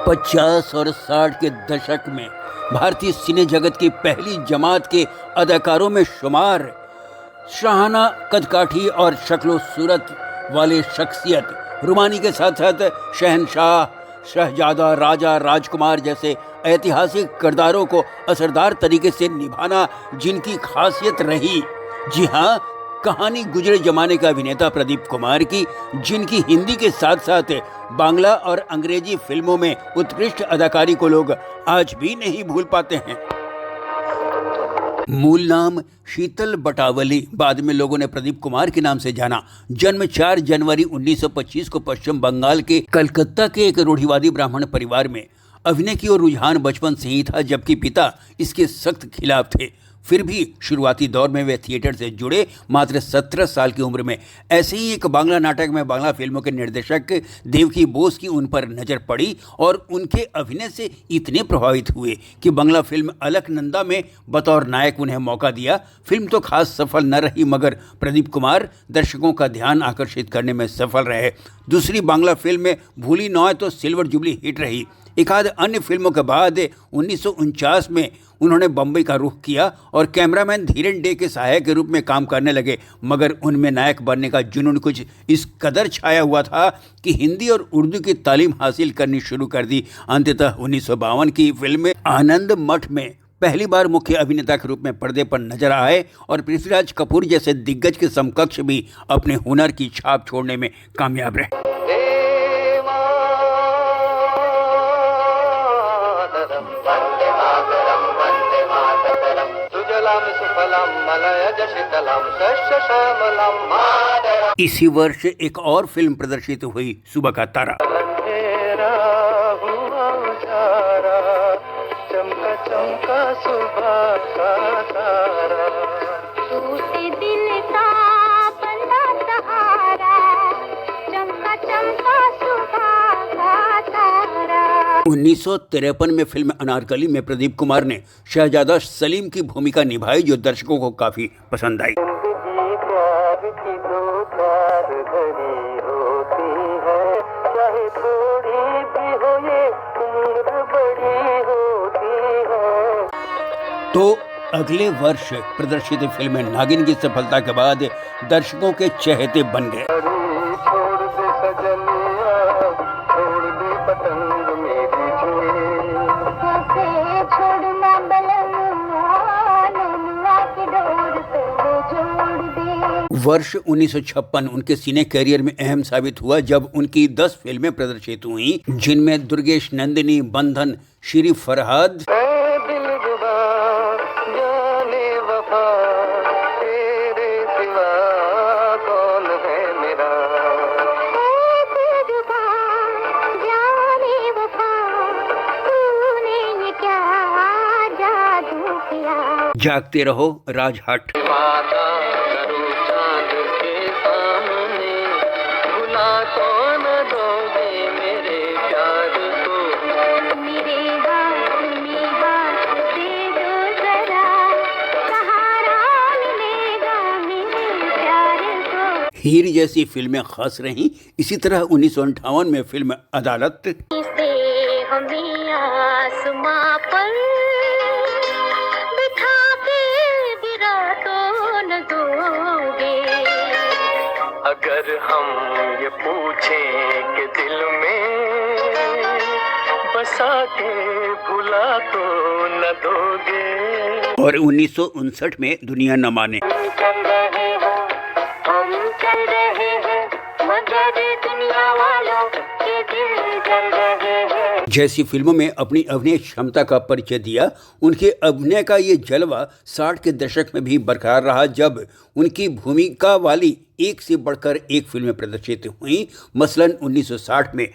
50 और 60 के दशक में भारतीय सिने जगत की पहली जमात के अदाकारों में शुमार शाहाना कदकाठी और शक्लो सूरत वाले शख्सियत रुमानी के साथ साथ शहनशाह, शहजादा, राजा, राजकुमार जैसे ऐतिहासिक किरदारों को असरदार तरीके से निभाना जिनकी खासियत रही। जी हाँ, कहानी गुजरे जमाने का अभिनेता प्रदीप कुमार की, जिनकी हिंदी के साथ साथ बांग्ला और अंग्रेजी फिल्मों में उत्कृष्ट अदाकारी को लोग आज भी नहीं भूल पाते हैं। मूल नाम शीतल बटावली, बाद में लोगों ने प्रदीप कुमार के नाम से जाना। जन्म 4 जनवरी 1925 को पश्चिम बंगाल के कलकत्ता के एक रूढ़िवादी ब्राह्मण परिवार में। अभिनय की ओर रुझान बचपन से ही था, जबकि पिता इसके सख्त खिलाफ थे। फिर भी शुरुआती दौर में वे थिएटर से जुड़े। मात्र 17 साल की उम्र में ऐसे ही एक बांग्ला नाटक में बांग्ला फिल्मों के निर्देशक देवकी बोस की उन पर नज़र पड़ी और उनके अभिनय से इतने प्रभावित हुए कि बांग्ला फिल्म अलकनंदा में बतौर नायक उन्हें मौका दिया। फिल्म तो खास सफल न रही, मगर प्रदीप कुमार दर्शकों का ध्यान आकर्षित करने में सफल रहे। दूसरी बांग्ला फिल्म में भूली नॉय तो सिल्वर जुबली हिट रही। एक आध अन्य फिल्मों के बाद 1949 में उन्होंने बम्बई का रुख किया और कैमरामैन धीरेन डे के सहायक के रूप में काम करने लगे, मगर उनमें नायक बनने का जुनून कुछ इस कदर छाया हुआ था कि हिंदी और उर्दू की तालीम हासिल करनी शुरू कर दी। अंततः 1952 की फिल्म आनंद मठ में पहली बार मुख्य अभिनेता के रूप में पर्दे पर नजर आए और पृथ्वीराज कपूर जैसे दिग्गज के समकक्ष भी अपने हुनर की छाप छोड़ने में कामयाब रहे। इसी वर्ष एक और फिल्म प्रदर्शित हुई, सुबह का तारा। चमका चमका सुबह का तारा, टूटे दिल का बंदा सहारा, चमका चमका सुबह का तारा। 1953 में फिल्म अनारकली में प्रदीप कुमार ने शहजादा सलीम की भूमिका निभाई, जो दर्शकों को काफी पसंद आई। तो अगले वर्ष प्रदर्शित फिल्म नागिन की सफलता के बाद दर्शकों के चहेते बन गए। वर्ष 1956 उनके सिने करियर में अहम साबित हुआ, जब उनकी 10 फिल्में प्रदर्शित हुई, जिनमें दुर्गेश नंदिनी, बंधन, श्री फरहाद, जागते रहो, राजहाट, हीर जैसी फिल्में खास रहीं। इसी तरह 1958 में फिल्म अदालत, अगर हम ये पूछें कि दिल में बसा के भुला तो न दोगे, और 1959 में दुनिया न माने। जैसी फिल्मों में अपनी अभिनय क्षमता का परिचय दिया। उनके अभिनय का ये जलवा 60 के दशक में भी बरकरार रहा, जब उनकी भूमिका वाली एक से बढ़कर एक फिल्में प्रदर्शित हुई। मसलन 1960 में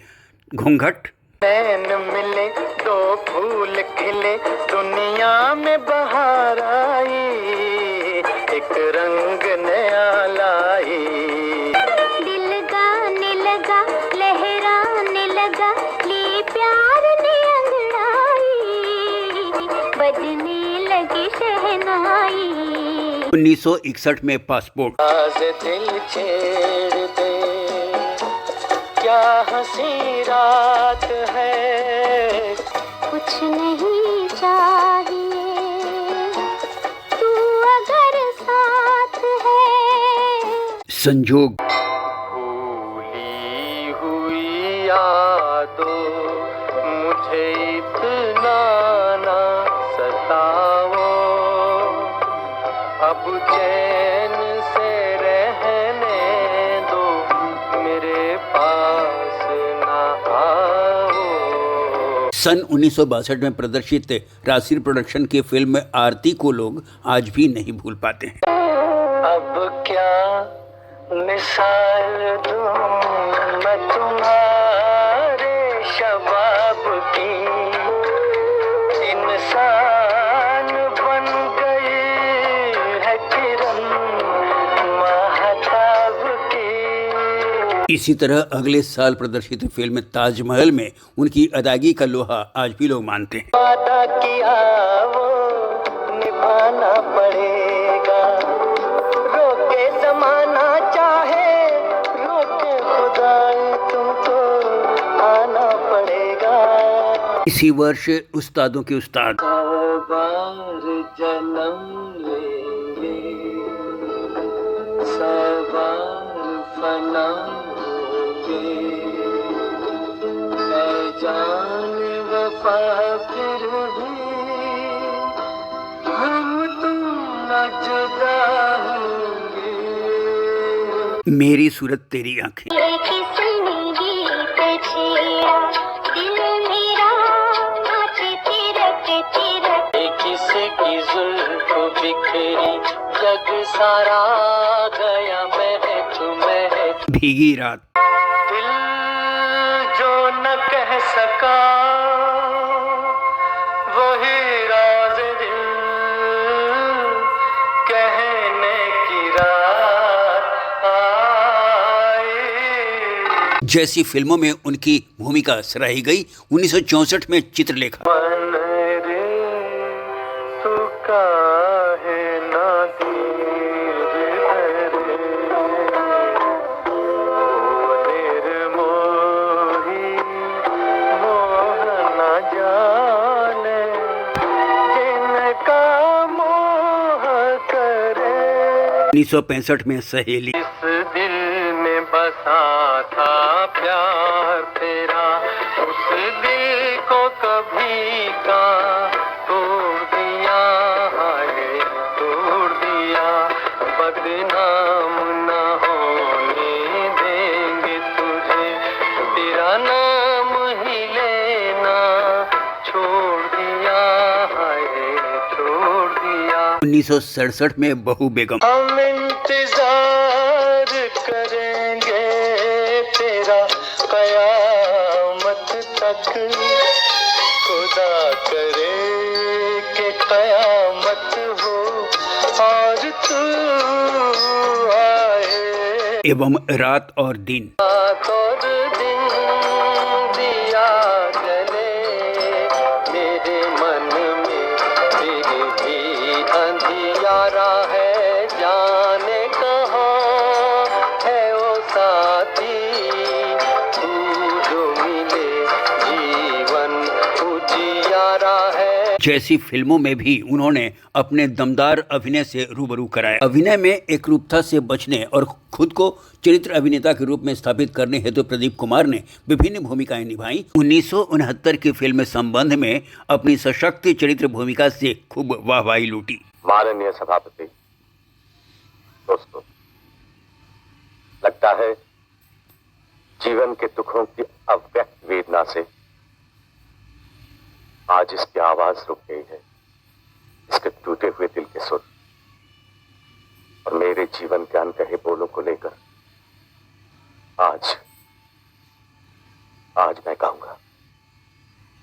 घूंघट, नैन मिले दो फूल खिले, दुनिया में बहार आई, एक रंग नया लाई, दिल गाने लगा, लहराने लगा, ले प्यार ने अंगड़ाई, बजने लगी शहनाई। 1961 में पासपोर्ट, आज दिल छेड़ दे, क्या हंसी रात है, कुछ नहीं चाहिए, तू अगर साथ है। संजोग। भूली हुई यादों मुझे इतना ना सताओ, अब चैन से रहने दो, मेरे पास ना आओ। सन 1962 में प्रदर्शित राशिर प्रोडक्शन की फिल्म आरती को लोग आज भी नहीं भूल पाते हैं। अब क्या मिसाल दूं मैं तुम्हारे शबाब की, इंसान बन गई है किरण महताब की। इसी तरह अगले साल प्रदर्शित फिल्म ताजमहल में उनकी अदायगी का लोहा आज भी लोग मानते हैं। वादा किया वो निभाना पड़ेगा, रोके जमाना चाहे रोके खुदाई, तुमको आना पड़ेगा। इसी वर्ष उस्तादों के उस्ताद बार जन्म लेंगे, सवार फना होंगे, है जान वफा फिर भी हम तुम न जुदा होंगे। मेरी सूरत तेरी आंखें। किसी की जुल्फ बिखरी, जग सारा गया महक महक। भीगी रात। दिल जो न कह सका वही राज दिल कहने की रात आई। जैसी फिल्मों में उनकी भूमिका सराही गई। 1964 में चित्रलेखा। मन रे तू काहे ना धीर धरे, ओ निर्मोही मोह न जाने, जिनका मोह करे। 1965 में सहेली। इस दिल में बसा था प्यार तेरा, उस दिल को कभी का तोड़ दिया है, तोड़ दिया। बदनाम न होने देंगे तुझे, तेरा नाम ही लेना छोड़ दिया है, छोड़ दिया। 1967 में बहू बेगम। हम इंतजार करेंगे तेरा कयामत तक, खुदा करे कि कयामत हो और तू आए। एवं रात और दिन। रात और दिन दिया जले मेरे मन में, फिर भी अंधियारा है, जाने कहाँ है वो साथी, तू जो मिले जीवन उजियारा है। जैसी फिल्मों में भी उन्होंने अपने दमदार अभिनय से रूबरू कराया। अभिनय में एक रूपता से बचने और खुद को चरित्र अभिनेता के रूप में स्थापित करने हेतु प्रदीप कुमार ने विभिन्न भूमिकाएं निभाई। 1969 की फिल्म संबंध में अपनी सशक्त चरित्र भूमिका से खूब वाहवाही लूटी। माननीय सभापति, दोस्तों, लगता है जीवन के दुखों की अव्यक्त वेदना से आज इसकी आवाज रुक गई है, इसके टूटे हुए दिल के सुर। और मेरे जीवन के अनकहे बोलों को लेकर आज मैं गाऊंगा।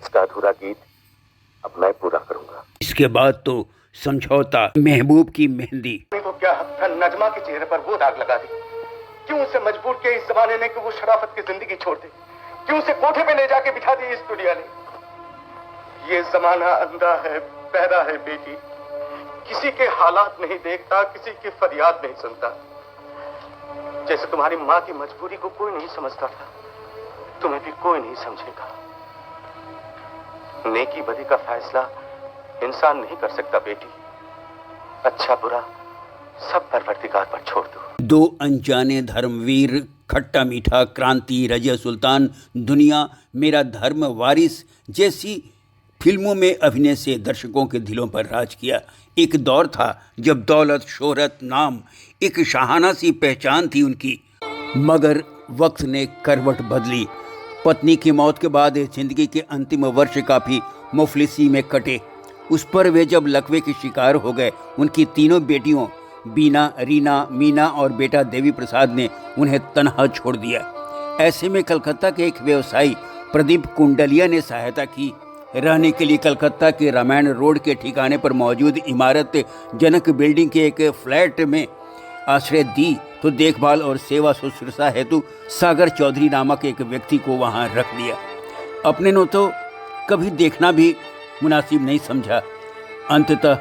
इसका अधूरा गीत अब मैं पूरा करूंगा। इसके बाद तो समझौता, महबूब की मेहंदी। को क्या हक था नजमा के चेहरे पर वो दाग लगा दी? क्यों उसे मजबूर किया इस जमाने ने कि वो शराफत की जिंदगी छोड़ दे? क्यों उसे कोठे पे ले जाके बिठा दी इस दुनिया ने? ये जमाना अंधा है, बहरा है बेटी, किसी के हालात नहीं देखता, किसी की फरियाद नहीं सुनता। जैसे तुम्हारी माँ की मजबूरी को कोई नहीं समझता था, तुम्हें भी कोई नहीं समझेगा। नेकी बदी का फैसला इंसान नहीं कर सकता बेटी। अच्छा बुरा सब परवरदिगार पर छोड़ दो। दो अनजाने धर्मवीर, खट्टा मीठा, क्रांति, रजिया सुल्तान, दुनिया, मेरा धर्म, वारिस जैसी फिल्मों में अभिनय से दर्शकों के दिलों पर राज किया। एक दौर था जब दौलत, शोहरत, नाम एक शाहाना सी पहचान थी उनकी। मगर वक्त ने करवट बदली। पत्नी की मौत के बाद जिंदगी के अंतिम वर्ष काफ़ी मुफलिसी में कटे। उस पर वे जब लकवे के शिकार हो गए, उनकी तीनों बेटियों बीना, रीना, मीना और बेटा देवी प्रसाद ने उन्हें तनहा छोड़ दिया। ऐसे में कलकत्ता के एक व्यवसायी प्रदीप कुंडलिया ने सहायता की। रहने के लिए कलकत्ता के रामायण रोड के ठिकाने पर मौजूद इमारत जनक बिल्डिंग के एक फ्लैट में आश्रय दी, तो देखभाल और सेवा शुश्रूषा हेतु सागर चौधरी नामक एक व्यक्ति को वहां रख दिया। अपने ने तो कभी देखना भी मुनासिब नहीं समझा। अंततः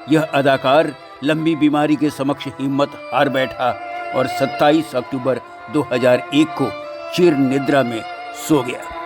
यह अदाकार लंबी बीमारी के समक्ष हिम्मत हार बैठा और 27 अक्टूबर 2001 को चिर निद्रा में सो गया।